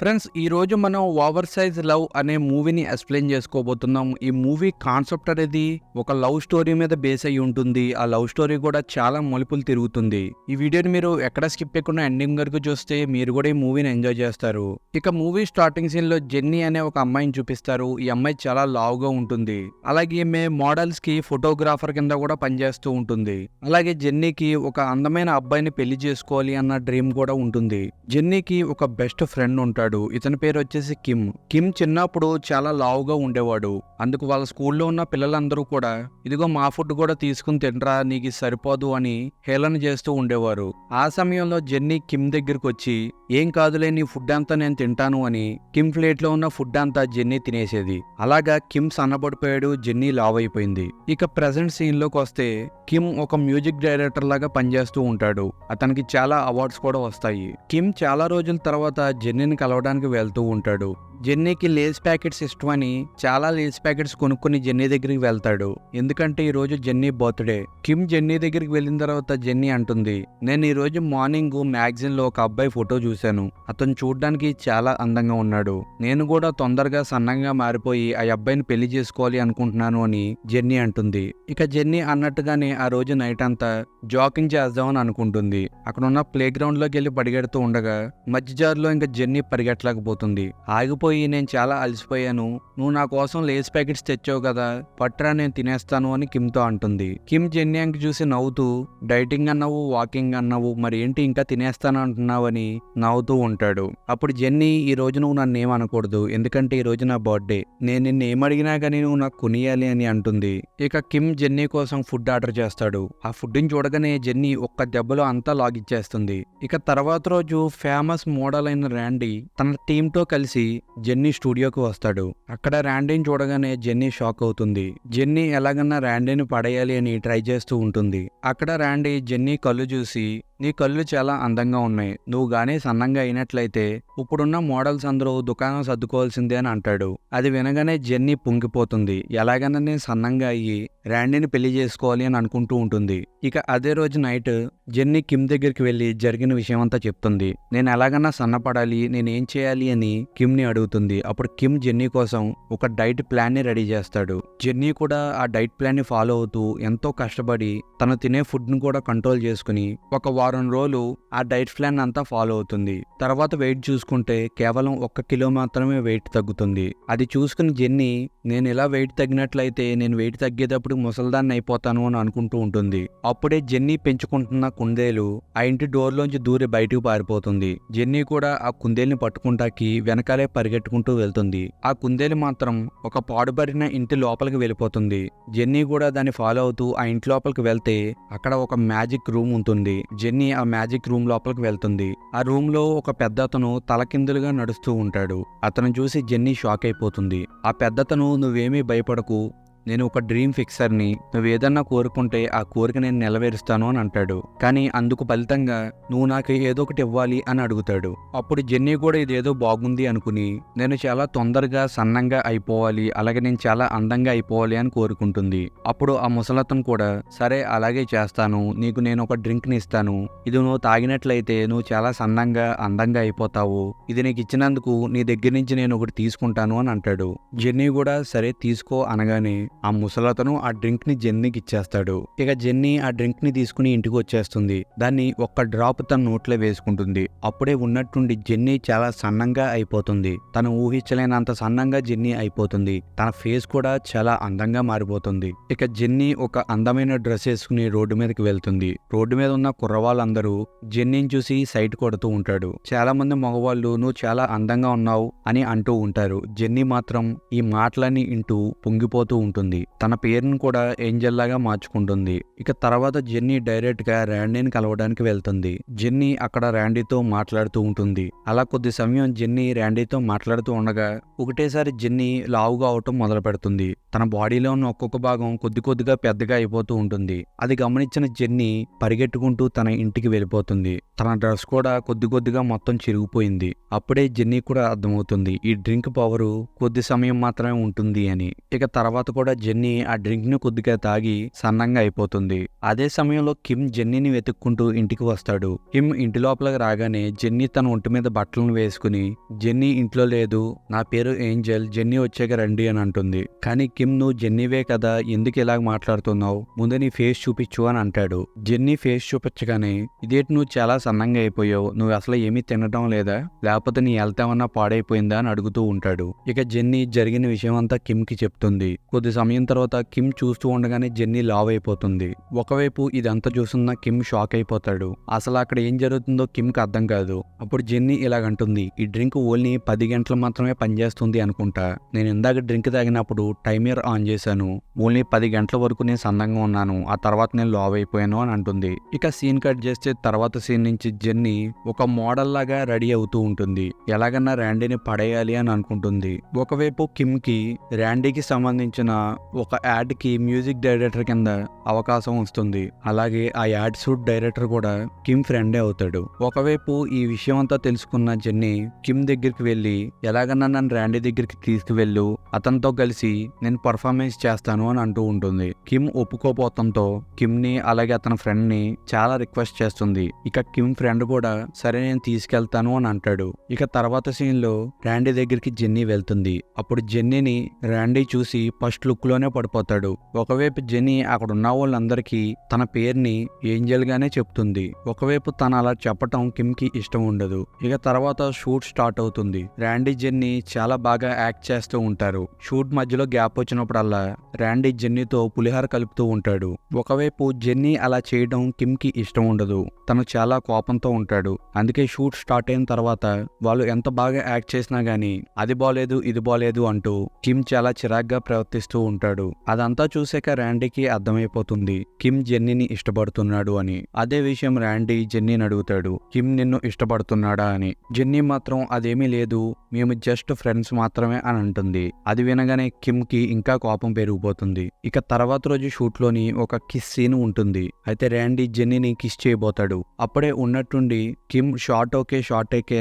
Friends, ఈరోజు మనం over size love అనే మూవీని ఎక్స్ప్లెయిన్ చేసుకోబోతున్నాం. ఈ మూవీ కాన్సెప్ట్ అనేది ఒక లవ్ స్టోరీ మీద బేస్ అయి ఉంటుంది. ఆ లవ్ స్టోరీ కూడా చాలా మలుపులు తిరుగుతుంది. ఈ వీడియోని మీరు ఎక్కడ స్కిప్ చేయకుండా ఎండింగ్ వరకు చూస్తే మీరు కూడా ఈ మూవీని ఎంజాయ్ చేస్తారు. ఇక మూవీ స్టార్టింగ్ సీన్ లో జెన్నీ అనే ఒక అమ్మాయిని చూపిస్తారు. ఈ అమ్మాయి చాలా లావుగా ఉంటుంది. అలాగే ఈమె మోడల్స్ కి ఫోటోగ్రాఫర్ కింద కూడా పనిచేస్తూ ఉంటుంది. అలాగే జెన్నీకి ఒక అందమైన అబ్బాయిని పెళ్లి చేసుకోవాలి అన్న డ్రీమ్ కూడా ఉంటుంది. జెన్నీకి ఒక బెస్ట్ ఫ్రెండ్ ఉంటాడు. ఇతని పేరు వచ్చేసి కిమ్ చిన్నప్పుడు చాలా లావుగా ఉండేవాడు. అందుకు వాళ్ళ స్కూల్లో ఉన్న పిల్లలందరూ కూడా ఇదిగో మా ఫుడ్ కూడా తీసుకుని తినరా, నీకు ఇది సరిపోదు అని హేళన చేస్తూ ఉండేవారు. ఆ సమయంలో జెన్నీ కిమ్ దగ్గరకు వచ్చి ఏం కాదులే, నీ ఫుడ్ అంతా నేను తింటాను అని కిమ్ ప్లేట్ లో ఉన్న ఫుడ్ అంతా జెన్నీ తినేసేది. అలాగా కిమ్ సన్నబడిపోయాడు, జెన్నీ లావ్ అయిపోయింది. ఇక ప్రెసెంట్ సీన్ లోకి వస్తే కిమ్ ఒక మ్యూజిక్ డైరెక్టర్ లాగా పనిచేస్తూ ఉంటాడు. అతనికి చాలా అవార్డ్స్ కూడా వస్తాయి. కిమ్ చాలా రోజుల తర్వాత జెన్నీని కలవడానికి వెళ్తూ ఉంటాడు. జెన్నీకి లేస్ ప్యాకెట్స్ ఇష్టమని చాలా లేస్ ప్యాకెట్స్ కొనుక్కుని జెన్నీ దగ్గరికి వెళ్తాడు. ఎందుకంటే ఈ రోజు జెన్నీ బర్త్డే. కిమ్ జెన్నీ దగ్గరికి వెళ్ళిన తర్వాత జెన్నీ అంటుంది, నేను ఈ రోజు మార్నింగ్ మ్యాగజైన్ లో ఒక అబ్బాయి ఫోటో చూశాను. అతను చూడ్డానికి చాలా అందంగా ఉన్నాడు. నేను కూడా తొందరగా సన్నంగా మారిపోయి ఆ అబ్బాయిని పెళ్లి చేసుకోవాలి అనుకుంటున్నాను అని జెన్నీ అంటుంది. ఇక జెన్నీ అన్నట్టుగానే ఆ రోజు నైట్ అంతా జాగింగ్ చేద్దామని అనుకుంటుంది. అక్కడ ఉన్న ప్లే గ్రౌండ్ లోకి వెళ్ళి పరిగెడుతూ ఉండగా మధ్యదారిలో ఇంకా జెన్నీ పరిగెట్టలేకపోతుంది. ఆగిపోయి నేను చాలా అలసిపోయాను, నువ్వు నా కోసం లేస్ ప్యాకెట్స్ తెచ్చావు కదా, పట్రా నేను తినేస్తాను అని కిమ్ తో అంటుంది. కిమ్ జెన్నీ అంకి చూసి నవ్వుతూ, డైటింగ్ అన్నావు, వాకింగ్ అన్నావు, మరి ఏంటి ఇంకా తినేస్తాను అంటున్నావు అని నవ్వుతూ ఉంటాడు. అప్పుడు జెన్నీ, ఈ రోజు నువ్వు నన్ను ఏమనకూడదు, ఎందుకంటే ఈ రోజు నా బర్త్డే, నేను నిన్ను ఏమడిగినా కానీ నువ్వు నాకు కొనియాలి అని అంటుంది. ఇక కిమ్ జెన్నీ కోసం ఫుడ్ ఆర్డర్ చేస్తాడు. ఆ ఫుడ్ ని చూడగానే జెన్నీ ఒక్క దెబ్బలో అంతా లాగిచ్చేస్తుంది. ఇక తర్వాత రోజు ఫేమస్ మోడల్ అయిన ర్యాండీ తన టీమ్ తో కలిసి జెన్నీ స్టూడియోకి వస్తాడు. అక్కడ ర్యాండీని చూడగానే జెన్నీ షాక్ అవుతుంది. జెన్నీ ఎలాగన్నా ర్యాండీని పడేయాలి అని ట్రై చేస్తూ ఉంటుంది. అక్కడ ర్యాండీ జెన్నీ కళ్ళు చూసి, నీ కళ్ళు చాలా అందంగా ఉన్నాయి, నువ్వు గానీ సన్నంగా అయినట్లయితే ఇప్పుడున్న మోడల్స్ అందరూ దుకాణం సర్దుకోవాల్సిందే అని అంటాడు. అది వినగానే జెన్నీ పొంగిపోతుంది. ఎలాగైనా నేను సన్నంగా అయ్యి ర్యాండీని పెళ్లి చేసుకోవాలి అని అనుకుంటూ ఉంటుంది. ఇక అదే రోజు నైట్ జెన్నీ కిమ్ దగ్గరికి వెళ్లి జరిగిన విషయం అంతా చెప్తుంది. నేను ఎలాగన్నా సన్నపడాలి, నేనేం చేయాలి అని కిమ్ ని అడుగుతుంది. అప్పుడు కిమ్ జెన్నీ కోసం ఒక డైట్ ప్లాన్ ని రెడీ చేస్తాడు. జెన్నీ కూడా ఆ డైట్ ప్లాన్ ని ఫాలో అవుతూ ఎంతో కష్టపడి తను తినే ఫుడ్ ని కూడా కంట్రోల్ చేసుకుని ఒక వారం రోజులు ఆ డైట్ ప్లాన్ అంతా ఫాలో అవుతుంది. తర్వాత వెయిట్ చూసుకుంటే కేవలం 1 కిలో మాత్రమే వెయిట్ తగ్గుతుంది. అది చూసుకుని జెన్నీ, నేను ఇలా వెయిట్ తగ్గినట్లయితే నేను వెయిట్ తగ్గేటప్పుడు ముసల్దాన్ని అయిపోతాను అని అనుకుంటూ ఉంటుంది. అప్పుడే జెన్నీ పెంచుకుంటున్న కుందేలు ఆ ఇంటి డోర్లోంచి దూరి బయటకు పారిపోతుంది. జెన్నీ కూడా ఆ కుందేలుని పట్టుకుంటాకి వెనకాలే పరిగెట్టుకుంటూ వెళ్తుంది. ఆ కుందేలు మాత్రం ఒక పాడుబడిన ఇంటి లోపలికి వెళ్ళిపోతుంది. జెన్నీ కూడా దాన్ని ఫాలో అవుతూ ఆ ఇంటి లోపలికి వెళ్తే అక్కడ ఒక మ్యాజిక్ రూమ్ ఉంటుంది. జెన్నీ ఆ మ్యాజిక్ రూమ్ లోపలికి వెళ్తుంది. ఆ రూమ్ లో ఒక పెద్దతను తలకిందులుగా నడుస్తూ ఉంటాడు. అతను చూసి జెన్నీ షాక్ అయిపోతుంది. ఆ పెద్దతను, నువ్వేమీ భయపడకు, నేను ఒక డ్రీమ్ ఫిక్సర్ని, నువ్వు ఏదన్నా కోరుకుంటే ఆ కోరిక నేను నెరవేరుస్తాను అని అంటాడు. కానీ అందుకు ఫలితంగా నువ్వు నాకు ఏదో ఒకటి ఇవ్వాలి అని అడుగుతాడు. అప్పుడు జెన్నీ కూడా ఇదేదో బాగుంది అనుకుని నేను చాలా తొందరగా సన్నంగా అయిపోవాలి, అలాగే నేను చాలా అందంగా అయిపోవాలి అని కోరుకుంటుంది. అప్పుడు ఆ ముసలతను కూడా, సరే అలాగే చేస్తాను, నీకు నేను ఒక డ్రింక్ ని ఇస్తాను, ఇది నువ్వు తాగినట్లయితే నువ్వు చాలా సన్నంగా అందంగా అయిపోతావు, ఇది నీకు ఇచ్చినందుకు నీ దగ్గర నుంచి నేను ఒకటి తీసుకుంటాను అని అంటాడు. జెన్నీ కూడా సరే తీసుకో అనగానే ఆ ముసలతను ఆ డ్రింక్ ని జెన్నీకి ఇచ్చేస్తాడు. ఇక జెన్నీ ఆ డ్రింక్ ని తీసుకుని ఇంటికి వచ్చేస్తుంది. దాన్ని ఒక్క డ్రాప్ తన నోట్లో వేసుకుంటుంది. అప్పుడే ఉన్నట్టుండి జెన్నీ చాలా సన్నంగా అయిపోతుంది. తను ఊహించలేనంత సన్నంగా జెన్నీ అయిపోతుంది. తన ఫేస్ కూడా చాలా అందంగా మారిపోతుంది. ఇక జెన్నీ ఒక అందమైన డ్రెస్ వేసుకుని రోడ్డు మీదకి వెళ్తుంది. రోడ్డు మీద ఉన్న కుర్రవాళ్ళందరూ జెన్నీని చూసి సైట్ కొడుతూ ఉంటాడు. చాలా మంది మగవాళ్ళు నువ్వు చాలా అందంగా ఉన్నావు అని అంటూ ఉంటారు. జెన్నీ మాత్రం ఈ మాటలన్నీ వింటూ పొంగిపోతూ ఉంటుంది. తన పేరును కూడా ఏంజల్ లాగా మార్చుకుంటుంది. ఇక తర్వాత జెన్నీ డైరెక్ట్ గా ర్యాండీని కలవడానికి వెళ్తుంది. జెన్నీ అక్కడ ర్యాండీతో మాట్లాడుతూ ఉంటుంది. అలా కొద్ది సమయం జెన్నీ ర్యాండీతో మాట్లాడుతూ ఉండగా ఒకటేసారి జెన్నీ లావుగా అవటం మొదలు పెడుతుంది. తన బాడీలో ఉన్న ఒక్కొక్క భాగం కొద్ది కొద్దిగా పెద్దగా అయిపోతూ ఉంటుంది. అది గమనించిన జెన్నీ పరిగెట్టుకుంటూ తన ఇంటికి వెళ్ళిపోతుంది. తన డ్రెస్ కూడా కొద్ది కొద్దిగా మొత్తం చిరిగిపోయింది. అప్పుడే జెన్నీ కూడా అర్థమవుతుంది చెప్తుంది ఈ డ్రింక్ పవరు కొద్ది సమయం మాత్రమే ఉంటుంది అని. ఇక తర్వాత కూడా జెన్నీ ఆ డ్రింక్ ని కొద్దిగా తాగి సన్నంగా అయిపోతుంది. అదే సమయంలో కిమ్ జెన్నీని వెతుక్కుంటూ ఇంటికి వస్తాడు. కిమ్ ఇంటి లోపలికి రాగానే జెన్నీ తన ఒంటి మీద బట్టలను వేసుకుని జెన్నీ ఇంట్లో లేదు, నా పేరు ఏంజెల్, జెన్నీ వచ్చాక రండి అని అంటుంది. కానీ కిమ్ నువ్వు జెన్నీవే కదా, ఎందుకు ఇలాగ మాట్లాడుతున్నావు, ముందు నీ ఫేస్ చూపించు అని అంటాడు. జెన్నీ ఫేస్ చూపించగానే ఇదేంటి నువ్వు చాలా సన్నంగా అయిపోయావు, నువ్వు అసలు ఏమీ తినడం లేదా, లేకపోతే నీ హెల్త్ ఏమన్నా పాడైపోయిందా అని అడుగుతూ ఉంటాడు. ఇక జెన్నీ జరిగిన విషయం అంతా కిమ్ కి చెప్తుంది. కొద్ది సమయం తర్వాత కిమ్ చూస్తూ ఉండగానే జెన్నీ లావ్ అయిపోతుంది. ఒకవైపు ఇదంతా చూస్తున్న కిమ్ షాక్ అయిపోతాడు. అసలు అక్కడ ఏం జరుగుతుందో కిమ్ కి అర్థం కాదు. అప్పుడు జెన్నీ ఇలాగంటుంది, ఈ డ్రింక్ ఓన్లీ 10 గంటలు మాత్రమే పనిచేస్తుంది అనుకుంటా, నేను ఇందాక డ్రింక్ తాగినప్పుడు టైమర్ ఆన్ చేశాను, ఓన్లీ 10 గంటల వరకు నేను సన్నంగా ఉన్నాను, ఆ తర్వాత నేను లావ్ అయిపోయాను అని అంటుంది. ఇక సీన్ కట్ చేస్తే తర్వాత సీన్ నుంచి జెన్నీ ఒక మోడల్ లాగా రెడీ అవుతూ ఉంటుంది. ఎలాగన్నా ర్యాండీని పడేయాలి అని అనుకుంటుంది. ఒకవైపు కిమ్ కి ర్యాండీకి సంబంధించిన ఒక యాడ్ కి మ్యూజిక్ డైరెక్టర్ కింద అవకాశం వస్తుంది. అలాగే ఆ యాడ్ షూట్ డైరెక్టర్ కూడా కిమ్ ఫ్రెండే అవుతాడు. ఒకవైపు ఈ విషయం అంతా తెలుసుకున్న జెన్నీ కిమ్ దగ్గరికి వెళ్ళి ఎలాగన్నా నన్ను ర్యాండీ దగ్గరికి తీసుకువెళ్ళు, అతనితో కలిసి నేను పర్ఫార్మెన్స్ చేస్తాను అని అంటూ ఉంటుంది. కిమ్ ఒప్పుకోపోవడంతో కిమ్ ని అలాగే అతని ఫ్రెండ్ ని చాలా రిక్వెస్ట్ చేస్తుంది. ఇక కిమ్ ఫ్రెండ్ కూడా సరే నేను తీసుకెళ్తాను అని అంటాడు. ఇక తర్వాత సీన్ లో ర్యాండీ దగ్గరికి జెన్నీ వెళ్తుంది. అప్పుడు జెన్నీని ర్యాండీ చూసి ఫస్ట్ లుక్ లోనే పడిపోతాడు. ఒకవైపు జెన్నీ అక్కడ ఉన్న వాళ్ళందరికీ తన పేరుని ఏంజెల్ గానే చెప్తుంది. ఒకవైపు తను అలా చెప్పటం కిమ్ కి ఇష్టం ఉండదు. ఇక తర్వాత షూట్ స్టార్ట్ అవుతుంది. ర్యాండీ జెన్నీ చాలా బాగా యాక్ట్ చేస్తూ ఉంటారు. షూట్ మధ్యలో గ్యాప్ వచ్చినప్పుడల్లా ర్యాండీ జెన్నీతో పులిహార కలుపుతూ ఉంటాడు. ఒకవైపు జెన్నీ అలా చేయడం కిమ్ కి ఇష్టం ఉండదు. తను చాలా కోపంతో ఉంటాడు. అందుకే షూట్ స్టార్ట్ అయిన తర్వాత వాళ్ళు ఎంత బాగా యాక్ట్ చేసినా గానీ అది బాలేదు ఇది బాలేదు అంటూ కిమ్ చాలా చిరాగ్గా ప్రవర్తిస్తూ ఉంటాడు. అదంతా చూసాక ర్యాండీకి అర్థమైపోతుంది కిమ్ జెన్నీని ఇష్టపడుతున్నాడు అని. అదే విషయం ర్యాండీ జెన్నీని అడుగుతాడు, కిమ్ నిన్ను ఇష్టపడుతున్నాడా అని. జెన్నీ మాత్రం అదేమీ లేదు, మేము జస్ట్ ఫ్రెండ్స్ మాత్రమే అని అంటుంది. అది వినగానే కిమ్ కి ఇంకా కోపం పెరిగిపోతుంది. ఇక తర్వాత రోజు షూట్ లోని ఒక కిస్ సీన్ ఉంటుంది. అయితే ర్యాండీ జెన్నీని కిస్ చేయబోతాడు. అప్పుడే ఉన్నట్టుండి కిమ్ షార్ట్ ఓకే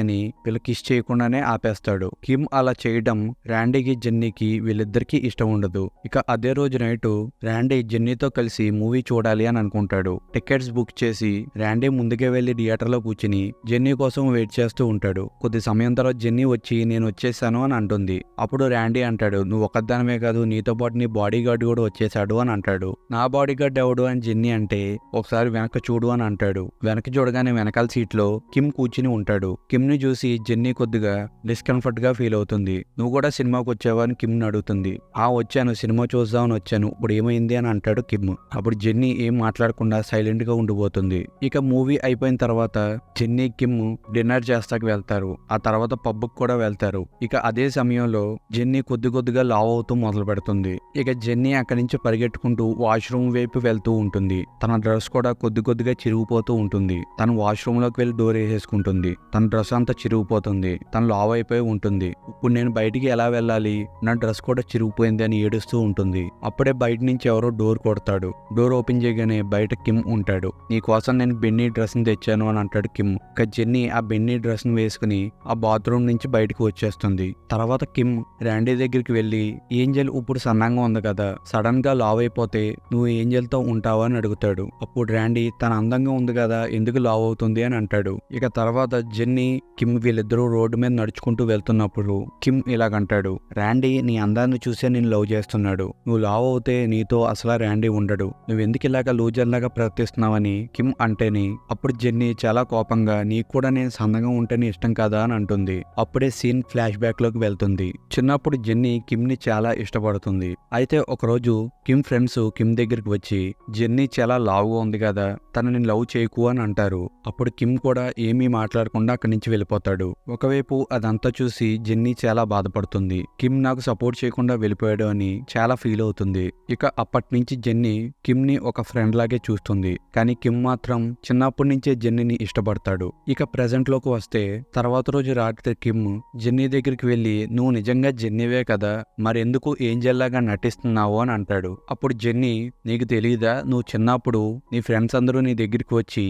అని వీళ్ళు కిస్ చేయకుండానే ఆపేస్తాడు. కిమ్ అలా చేయడం ర్యాండీకి జెన్నీకి వీళ్ళిద్దరికీ ఇష్టం ఉండదు. ఇక అదే రోజు నైట్ ర్యాండీ జెన్నీతో కలిసి మూవీ చూడాలి అని అనుకుంటాడు. టికెట్స్ బుక్ చేసి ర్యాండీ ముందుకే వెళ్లి థియేటర్ లో కూర్చుని జెన్నీ కోసం వెయిట్ చేస్తూ ఉంటాడు. కొద్ది సమయం తర్వాత జెన్నీ వచ్చి నేను వచ్చేసాను అని అంటుంది. అప్పుడు ర్యాండీ అంటాడు, నువ్వు ఒక్కదానమే కాదు నీతో పాటు నీ బాడీ గార్డ్ కూడా వచ్చేసాడు అని అంటాడు. నా బాడీ గార్డ్ ఎవడు అని జెన్నీ అంటే ఒకసారి వెనక చూడు అని అంటాడు. వెనక చూడగానే వెనకాల సీట్ లో కిమ్ కూర్చుని ఉంటాడు. కిమ్ ని చూసి జెన్నీ కొద్దిగా డిస్కంఫర్ట్ గా ఫీల్ అవుతుంది. నువ్వు కూడా సినిమాకి వచ్చావా అని కిమ్ ని అడుగుతుంది. వచ్చాను, సినిమా చూద్దామని వచ్చాను, ఇప్పుడు ఏమైంది అని అంటాడు కిమ్. అప్పుడు జెన్నీ ఏం మాట్లాడకుండా సైలెంట్ గా ఉండిపోతుంది. ఇక మూవీ అయిపోయిన తర్వాత జెన్నీ కిమ్ డిన్నర్ చేస్తాకి వెళ్తారు. ఆ తర్వాత పబ్కి కూడా వెళ్తారు. ఇక అదే సమయంలో జెన్నీ కొద్దిగా లావ్ అవుతూ మొదలు పెడుతుంది. ఇక జెన్నీ అక్కడి నుంచి పరిగెట్టుకుంటూ వాష్రూమ్ వైపు వెళ్తూ ఉంటుంది. తన డ్రెస్ కూడా కొద్దిగా చిరిగిపోతూ ఉంటుంది. తను వాష్రూమ్ లోకి వెళ్ళి డోర్ వేసేసుకుంటుంది. తన డ్రెస్ అంతా చిరిగిపోతుంది. తను లావ్ అయిపోయి ఉంటుంది. ఇప్పుడు నేను బయటికి ఎలా వెళ్ళాలి, నా డ్రెస్ కూడా చిరిగిపోయింది అని ఏడుస్తూ ఉంటుంది. అప్పుడే బయట నుంచి ఎవరో డోర్ కొడతాడు. డోర్ ఓపెన్ చేయగానే బయట కిమ్ ఉంటాడు. నీ కోసం నేను బెన్నీ డ్రెస్ ని తెచ్చాను అని అంటాడు కిమ్. ఇక జెన్నీ ఆ బెన్నీ డ్రెస్ ని వేసుకుని ఆ బాత్రూమ్ నుంచి బయటకు వచ్చేస్తుంది. తర్వాత కిమ్ ర్యాండీ దగ్గరికి వెళ్ళి ఏంజెల్ ఇప్పుడు సన్నంగా ఉంది కదా, సడన్ గా లావ్ అయిపోతే నువ్వు ఏంజెల్ తో ఉంటావా అని అడుగుతాడు. అప్పుడు ర్యాండీ తన అందంగా ఉంది కదా ఎందుకు లావ్ అవుతుంది అని అంటాడు. ఇక తర్వాత జెన్నీ కిమ్ వీళ్ళిద్దరూ రోడ్డు మీద నడుచుకుంటూ వెళ్తున్నప్పుడు కిమ్ ఇలాగంటాడు, ర్యాండీ నీ అందాన్ని చూసే నేను లవ్ చేస్తున్నాడు, నువ్వు లావ్ అవుతే నీతో అసలు ర్యాండీ ఉండడు, నువ్వెందుకు ఇలాగా లూజర్ లాగా ప్రవర్తిస్తున్నావని కిమ్ అంటేని అప్పుడు జెన్నీ చాలా కోపంగా నీకు కూడా నేను సందంగా ఉంటేనే ఇష్టం కదా అని అంటుంది. అప్పుడే సీన్ ఫ్లాష్ బ్యాక్ లోకి వెళ్తుంది. చిన్నప్పుడు జెన్నీ కిమ్ ని చాలా ఇష్టపడుతుంది. అయితే ఒకరోజు కిమ్ ఫ్రెండ్స్ కిమ్ దగ్గరికి వచ్చి జెన్నీ చాలా లావుగా ఉంది కదా, తనని లవ్ చేయకు అని అంటారు. అప్పుడు కిమ్ కూడా ఏమీ మాట్లాడకుండా అక్కడి నుంచి వెళ్ళిపోతాడు. ఒకవైపు అదంతా చూసి జెన్నీ చాలా బాధపడుతుంది. కిమ్ నాకు సపోర్ట్ చేయకుండా వెళ్ళిపోయాడు అని చాలా ఫీల్ అవుతుంది. ఇక అప్పటి నుంచి జెన్నీ కిమ్ ని ఒక ఫ్రెండ్ లాగే చూస్తుంది. కానీ కిమ్ మాత్రం చిన్నప్పటి నుంచే జెన్నీని ఇష్టపడతాడు. ఇక ప్రెజెంట్ లోకి వస్తే తర్వాత రోజు రాత్రి కిమ్ జెన్నీ దగ్గరికి వెళ్ళి నువ్వు నిజంగా జెన్నీవే కదా, మరెందుకు ఏంజెల్ లాగా నటిస్తున్నావు అని అంటాడు. అప్పుడు జెన్నీ నీకు తెలియదా, నువ్వు చిన్నప్పుడు నీ ఫ్రెండ్స్ అందరూ నీ దగ్గరికి వచ్చి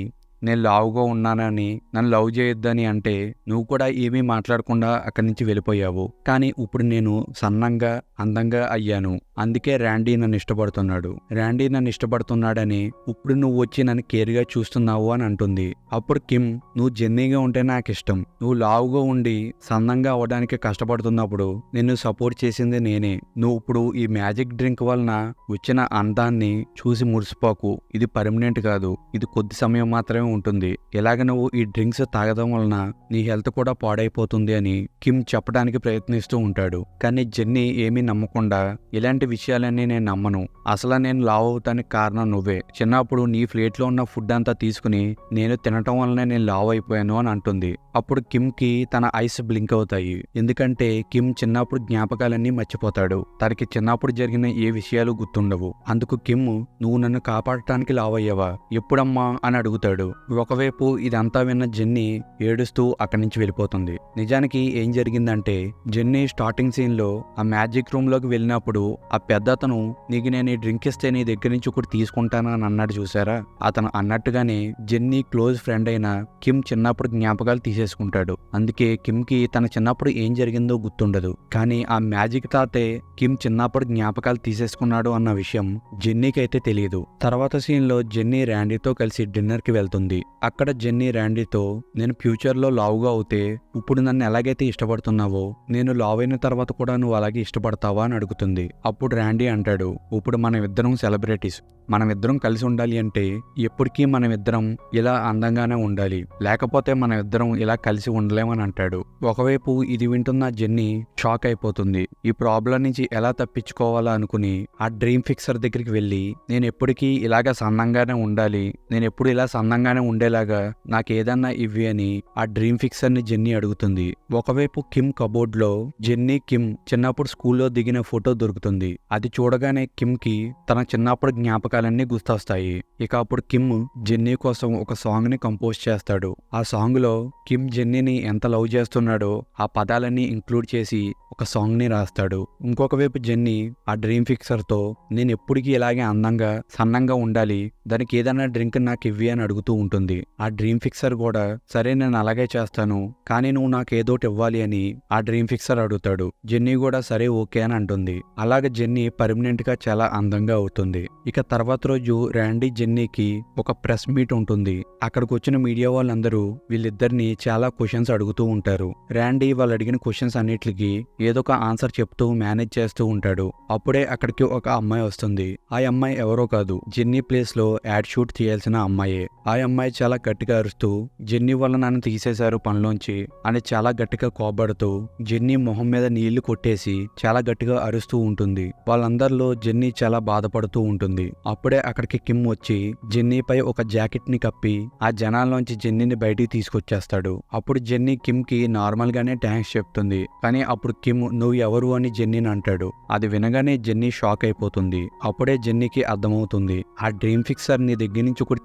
నేను లావుగా ఉన్నానని నన్ను లవ్ చేయొద్దని అంటే నువ్వు కూడా ఏమీ మాట్లాడకుండా అక్కడి నుంచి వెళ్ళిపోయావు. కానీ ఇప్పుడు నేను సన్నంగా అందంగా అయ్యాను, అందుకే ర్యాండీ నన్ను ఇష్టపడుతున్నాడు. ర్యాండీ నన్ను ఇష్టపడుతున్నాడని ఇప్పుడు నువ్వు వచ్చి నన్ను కేర్గా చూస్తున్నావు అని అంటుంది. అప్పుడు కిమ్, నువ్వు జెన్నీగా ఉంటే నాకు ఇష్టం. నువ్వు లావుగా ఉండి సన్నంగా అవ్వడానికి కష్టపడుతున్నప్పుడు నిన్ను సపోర్ట్ చేసింది నేనే. నువ్వు ఇప్పుడు ఈ మ్యాజిక్ డ్రింక్ వలన వచ్చిన అందాన్ని చూసి మురిసిపోకు. ఇది పర్మనెంట్ కాదు, ఇది కొద్ది సమయం మాత్రమే ఉంటుంది. ఇలాగ నువ్వు ఈ డ్రింక్స్ తాగడం వలన నీ హెల్త్ కూడా పాడైపోతుంది అని కిమ్ చెప్పడానికి ప్రయత్నిస్తూ ఉంటాడు. కానీ జెన్నీ ఏమీ నమ్మకుండా, ఇలాంటి విషయాలన్నీ నేను నమ్మను, అసలు నేను లావు అవుతానికి కారణం నువ్వే. చిన్నప్పుడు నీ ప్లేట్లో ఉన్న ఫుడ్ అంతా తీసుకుని నేను తినటం వలన నేను లావు అయిపోయాను అని అంటుంది. అప్పుడు కిమ్ కి తన ఐస్ బ్లింక్ అవుతాయి. ఎందుకంటే కిమ్ చిన్నప్పుడు జ్ఞాపకాలన్నీ మర్చిపోతాడు. తనకి చిన్నప్పుడు జరిగిన ఏ విషయాలు గుర్తుండవు. అందుకు కిమ్, నువ్వు నన్ను కాపాడటానికి లావయ్యావా, ఎప్పుడమ్మా అని అడుగుతాడు. ఒకవైపు ఇదంతా విన్న జెన్నీ ఏడుస్తూ అక్కడి నుంచి వెళ్ళిపోతుంది. నిజానికి ఏం జరిగిందంటే, జెన్నీ స్టార్టింగ్ సీన్ లో ఆ మ్యాజిక్ రూమ్ లోకి వెళ్ళినప్పుడు ఆ పెద్దతను, నీకు నేను ఈ డ్రింక్ ఇస్తే నీ దగ్గర నుంచి ఒకటి తీసుకుంటాను అని అన్నాడు చూసారా. అతను అన్నట్టుగానే జెన్నీ క్లోజ్ ఫ్రెండ్ అయిన కిమ్ చిన్నప్పుడు జ్ఞాపకాలు తీసేసుకుంటాడు. అందుకే కిమ్ కి తన చిన్నప్పుడు ఏం జరిగిందో గుర్తుండదు. కానీ ఆ మ్యాజిక్ తాతే కిమ్ చిన్నప్పుడు జ్ఞాపకాలు తీసేసుకున్నాడు అన్న విషయం జెన్నీకి అయితే తెలియదు. తర్వాత సీన్ లో జెన్నీ ర్యాండీతో కలిసి డిన్నర్ కి వెళ్తుంది. అక్కడ జెన్నీ ర్యాండీతో, నేను ఫ్యూచర్ లో లావుగా అవుతే ఇప్పుడు నన్ను ఎలాగైతే ఇష్టపడుతున్నావో నేను లావ్ అయిన తర్వాత కూడా నువ్వు అలాగే ఇష్టపడతావా అని అడుగుతుంది. అప్పుడు ర్యాండీ అంటాడు, ఇప్పుడు మనం ఇద్దరం సెలబ్రిటీస్, మనమిద్దరం కలిసి ఉండాలి అంటే ఎప్పటికీ మనమిద్దరం ఇలా అందంగానే ఉండాలి, లేకపోతే మనమిద్దరం ఇలా కలిసి ఉండలేమని అంటాడు. ఒకవైపు ఇది వింటున్న జెన్నీ షాక్ అయిపోతుంది. ఈ ప్రాబ్లం నుంచి ఎలా తప్పించుకోవాలా అనుకుని ఆ డ్రీమ్ ఫిక్సర్ దగ్గరికి వెళ్ళి, నేను ఎప్పటికీ ఇలాగా సన్నంగానే ఉండాలి, నేను ఎప్పుడు ఇలా సన్నంగానే ఉండేలాగా నాకు ఏదన్నా ఇవ్వి అని ఆ డ్రీమ్ ఫిక్సర్ ని జెన్నీ అడుగుతుంది. ఒకవైపు కిమ్ కబోర్డ్ లో జెన్నీ కిమ్ చిన్నప్పుడు స్కూల్లో దిగిన ఫోటో దొరుకుతుంది. అది చూడగానే కిమ్ కి తన చిన్నప్పుడు జ్ఞాపకాలన్నీ గుర్తొస్తాయి. ఇక అప్పుడు కిమ్ జెన్నీ కోసం ఒక సాంగ్ ని కంపోజ్ చేస్తాడు. ఆ సాంగ్ లో కిమ్ జెన్నీని ఎంత లవ్ చేస్తున్నాడో ఆ పదాలన్నీ ఇంక్లూడ్ చేసి ఒక సాంగ్ ని రాస్తాడు. ఇంకొక వైపు జెన్నీ ఆ డ్రీమ్ ఫిక్సర్ తో, నేను ఎప్పటికీ ఇలాగే అందంగా సన్నంగా ఉండాలి, దానికి ఏదైనా డ్రింక్ నాకు ఇవ్వి అని అడుగుతూ ఉంటుంది. ఆ డ్రీమ్ ఫిక్సర్ కూడా, సరే నేను అలాగే చేస్తాను, కానీ నువ్వు నాకు ఏదోటి ఇవ్వాలి అని ఆ డ్రీమ్ ఫిక్సర్ అడుగుతాడు. జెన్నీ కూడా సరే ఓకే అని అంటుంది. అలాగే జెన్నీ పర్మనెంట్ గా చాలా అందంగా అవుతుంది. ఇక తర్వాత రోజు ర్యాండీ జెన్నీకి ఒక ప్రెస్ మీట్ ఉంటుంది. అక్కడికి వచ్చిన మీడియా వాళ్ళందరూ వీళ్ళిద్దరిని చాలా క్వశ్చన్స్ అడుగుతూ ఉంటారు. ర్యాండీ వాళ్ళు అడిగిన క్వశ్చన్స్ అన్నిటికి ఏదో ఒక ఆన్సర్ చెప్తూ మేనేజ్ చేస్తూ ఉంటాడు. అప్పుడే అక్కడికి ఒక అమ్మాయి వస్తుంది. ఆ అమ్మాయి ఎవరో కాదు, జెన్నీ ప్లేస్ లో యాడ్ షూట్ చేయాల్సిన అమ్మాయే. ఆ అమ్మాయి చాలా గట్టిగా అరుస్తూ, జెన్నీ వల్ల నన్ను తీసేశారు పనిలోంచి అని చాలా గట్టిగా కోపడుతూ జెన్నీ మొహం మీద నీళ్లు కొట్టేసి చాలా గట్టిగా అరుస్తూ ఉంటుంది. వాళ్ళందరిలో జెన్నీ చాలా బాధపడుతూ ఉంటుంది. అప్పుడే అక్కడికి కిమ్ వచ్చి జెన్నీపై ఒక జాకెట్ ని కప్పి ఆ జనాల్లోంచి జెన్నీని బయటికి తీసుకొచ్చేస్తాడు. అప్పుడు జెన్నీ కిమ్ కి నార్మల్ గానే థ్యాంక్స్ చెప్తుంది. కానీ అప్పుడు కిమ్, నువ్వు ఎవరు అని జెన్నీని అంటాడు. అది వినగానే జెన్నీ షాక్ అయిపోతుంది. అప్పుడే జెన్నీకి అర్థమవుతుంది, ఆ డ్రీమ్ ఫిక్సర్ నీ దగ్గర నుంచి ఒకటి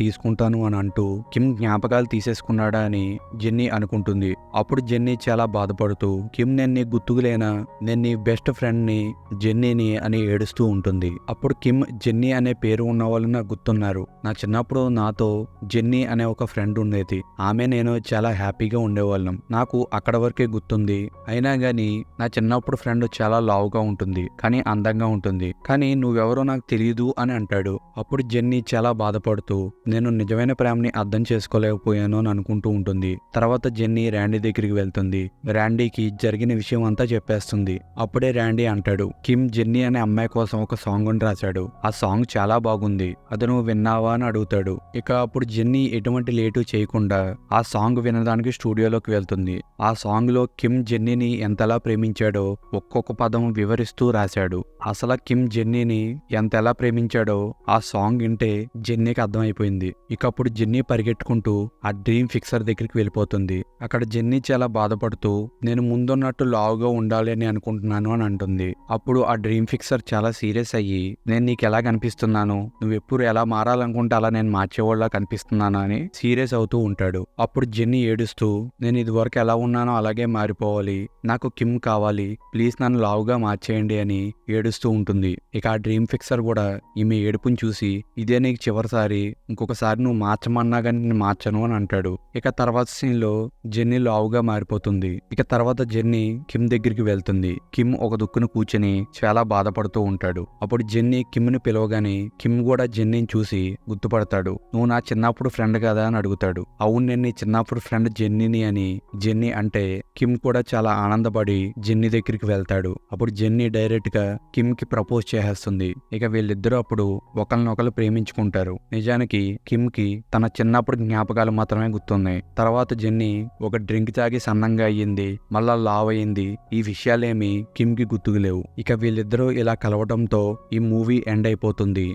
తీసుకుంటాను అని అంటూ కిమ్ జ్ఞాపకాలు తీసేసుకున్నాడా అని జెన్నీ అనుకుంటుంది. అప్పుడు జెన్నీ చాలా బాధపడుతూ, కిమ్ నేను నీ గుర్తుకులేనా, నేను నీ బెస్ట్ ఫ్రెండ్ ని జెన్నీని అని ఏడుస్తూ ఉంటుంది. అప్పుడు కిమ్, జెన్నీ అనే పేరు ఉన్న వాళ్ళు నాకు గుర్తున్నారు, నా చిన్నప్పుడు నాతో జెన్నీ అనే ఒక ఫ్రెండ్ ఉండేది, ఆమె నేను చాలా హ్యాపీగా ఉండేవాళ్ళం, నాకు అక్కడ వరకే గుర్తుంది, అయినా గానీ నా చిన్నప్పుడు ఫ్రెండ్ చాలా లావుగా ఉంటుంది కానీ అందంగా ఉంటుంది, కానీ నువ్వెవరో నాకు తెలియదు అని అంటాడు. అప్పుడు జెన్నీ చాలా బాధపడుతూ, నేను నిజమైన ప్రేమని అర్థం చేసుకోలేకపోయాను అని అనుకుంటూ ఉంటుంది. తర్వాత జెన్నీ ర్యాండీ దగ్గరికి వెళ్తుంది. ర్యాండీకి జరిగిన విషయం అంతా చెప్పేస్తుంది. అప్పుడే ర్యాండీ అంటాడు, కిమ్ జెన్నీ అనే అమ్మాయి కోసం ఒక సాంగ్ అని రాశాడు, ఆ సాంగ్ చాలా బాగుంది, అది నువ్వు విన్నావా అని అడుగుతాడు. ఇక అప్పుడు జెన్నీ ఎటువంటి లేటు చేయకుండా ఆ సాంగ్ వినడానికి స్టూడియోలోకి వెళ్తుంది. ఆ సాంగ్ లో కిమ్ జెన్నీని ఎంతలా ప్రేమించాడో ఒక్కొక్క పదం వివరిస్తూ రాశాడు. అసలు కిమ్ జెన్నీని ఎంతలా ప్రేమించాడో ఆ సాంగ్ వింటే జెన్నీకి అర్థమైపోయింది. ఇక అప్పుడు జెన్నీ పరిగెట్టుకుంటూ ఆ డ్రీమ్ ఫిక్సర్ దగ్గరికి వెళ్ళిపోతుంది. అక్కడ జెన్నీ చాలా బాధపడుతూ, నేను ముందున్నట్టు లావుగా ఉండాలి అని అనుకుంటున్నాను అని అంటుంది. అప్పుడు ఆ డ్రీమ్ ఫిక్సర్ చాలా సీరియస్ అయ్యి, నేను నీకు ఎలా కనిపిస్తున్నాను, నువ్వు ఎప్పుడు ఎలా మారాలనుకుంటే అలా నేను మార్చేవాళ్ళ కనిపిస్తున్నాను అని సీరియస్ అవుతూ ఉంటాడు. అప్పుడు జెన్నీ ఏడుస్తూ, నేను ఇదివరకు ఎలా ఉన్నానో అలాగే మారిపోవాలి, నాకు కిమ్ కావాలి, ప్లీజ్ నన్ను లావుగా మార్చేయండి అని ఏడుస్తూ ఉంటుంది. ఇక ఆ డ్రీమ్ ఫిక్సర్ కూడా ఈమె ఏడుపుని చూసి, ఇదే నీకు చివరిసారి, ఇంకొకసారి నువ్వు మార్చమన్నా కానీ నేను మార్చను అని అంటాడు. ఇక తర్వాత సీన్ లో జెన్నీ లావుగా మారిపోతుంది. ఇక తర్వాత జెన్నీ కిమ్ దగ్గరికి వెళ్తుంది. కిమ్ ఒక దుక్కును కూర్చొని చాలా బాధపడుతూ ఉంటాడు. అప్పుడు జెన్నీ కిమ్ ని పిలవగానే కిమ్ కూడా జెన్నీని చూసి గుర్తుపడతాడు. నువ్వు నా చిన్నప్పుడు ఫ్రెండ్ కదా అని అడుగుతాడు. అవును, నేను నీ చిన్నప్పుడు ఫ్రెండ్ జెన్నీని అని జెన్నీ అంటే కిమ్ కూడా చాలా ఆనందపడి జెన్నీ దగ్గరికి వెళ్తాడు. అప్పుడు జెన్నీ డైరెక్ట్ గా కిమ్ కి ప్రపోజ్ చేసేస్తుంది. ఇక వీళ్ళిద్దరూ అప్పుడు ఒకరినొకరు ప్రేమించుకుంటారు. నిజానికి కిమ్ కి తన చిన్నప్పుడు జ్ఞాపకాలు మాత్రమే గుర్తున్నాయి. తర్వాత జెన్నీ ఒక డ్రింక్ తాగి సన్నంగా అయ్యింది, మళ్ళా లావ్ అయ్యింది. ఈ విషయాలేమి కిమ్ కి గుర్తుకు లేవు. ఇక వీళ్ళిద్దరూ ఇలా కలవడంతో ఈ మూవీ ఎండ్ అయిపోతుంది.